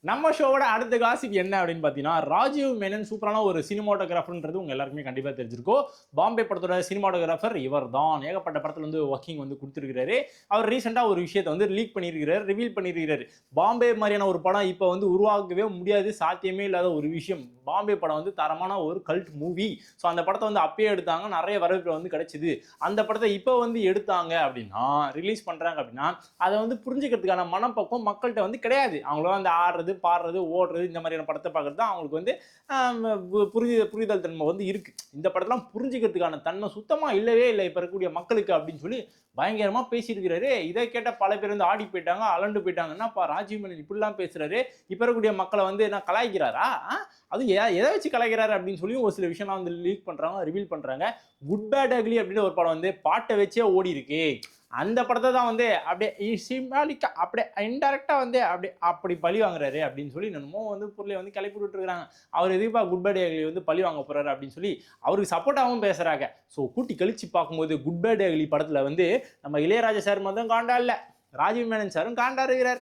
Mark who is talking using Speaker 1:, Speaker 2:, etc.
Speaker 1: நம்ம ஷோவோட அடுத்த காசிப் என்ன அப்படின்னு பார்த்தீங்கன்னா, ராஜீவ் மேனன் சூப்பரான ஒரு சினிமாட்டோகிராஃபர்ன்றது உங்க எல்லாருக்குமே கண்டிப்பா தெரிஞ்சிருக்கும். பாம்பே படத்தோட சினிமாட்டோகிராஃபர் இவர் தான். ஏகப்பட்ட படத்துல வந்து ஒர்க்கிங் வந்து கொடுத்துருக்காரு. அவர் ரீசெண்டா ஒரு விஷயத்தை வந்து லீக் பண்ணியிருக்கிறார், ரிவீல் பண்ணியிருக்கிறாரு. பாம்பே மாதிரியான ஒரு படம் இப்போ வந்து உருவாக்கவே முடியாது, சாத்தியமே இல்லாத ஒரு விஷயம். பாம்பே படம் வந்து தரமான ஒரு கல்ட் மூவி. ஸோ அந்த படத்தை வந்து அப்பயே எடுத்தாங்க, நிறைய வரவேற்பு வந்து கிடைச்சிது. அந்த படத்தை இப்போ வந்து எடுத்தாங்க அப்படின்னா, ரிலீஸ் பண்றாங்க அப்படின்னா, அதை வந்து புரிஞ்சுக்கிறதுக்கான மனப்பக்குவம் மக்கள்கிட்ட வந்து கிடையாது. அவங்களாம் வந்து ஆடுறது, பாடுறது, ஓடுறது, இந்த மாதிரியான படத்தை பார்க்கறது தான் அவங்களுக்கு வந்து புரிதல் தன்மை வந்து இருக்கு. இந்த படத்தெல்லாம் புரிஞ்சுக்கிறதுக்கான தன்மை சுத்தமா இல்லவே இல்லை இப்ப இருக்கக்கூடிய மக்களுக்கு அப்படின்னு சொல்லி பயங்கரமா பேசியிருக்கிறாரு. இதை கேட்ட பல பேர் வந்து ஆடி போயிட்டாங்க, அலண்டு போயிட்டாங்க. என்னப்பா ராஜீவ் மேனன் இப்படிலாம் பேசுறாரு, இப்ப இருக்கக்கூடிய மக்களை வந்து என்ன கலாய்க்கிறாரா? அது எதை வச்சு கலாய்க்கிறாரு அப்படின்னு சொல்லி ஒரு சில விஷயம்லாம் வந்து லீக் பண்றாங்க, ரிவீல் பண்றாங்க. குட் பேட் அக்லி அப்படின்னு ஒரு படம் வந்து பாட்டை வச்சே ஓடி இருக்கு. அந்த படத்தை தான் வந்து அப்படியே சிம்பாலிக்கா அப்படியே இன்டெரக்டா வந்து அப்படி பழி வாங்குறாரு அப்படின்னு சொல்லி என்னமோ வந்து பொருளை வந்து கிளப்பி விட்டு இருக்காங்க. அவர் எதிர்ப்பா குட் பேட் அக்லி வந்து பழி வாங்க போறாரு அப்படின்னு சொல்லி அவருக்கு சப்போர்ட்டாகவும் பேசுறாங்க. ஸோ கூட்டி கழிச்சு பார்க்கும்போது குட் பேட் அக்லி படத்துல வந்து நம்ம இளையராஜா சார் மட்டும் காண்டா இல்ல, ராஜீவ் மேனன் சாரும் காண்டா இருக்கிறார்.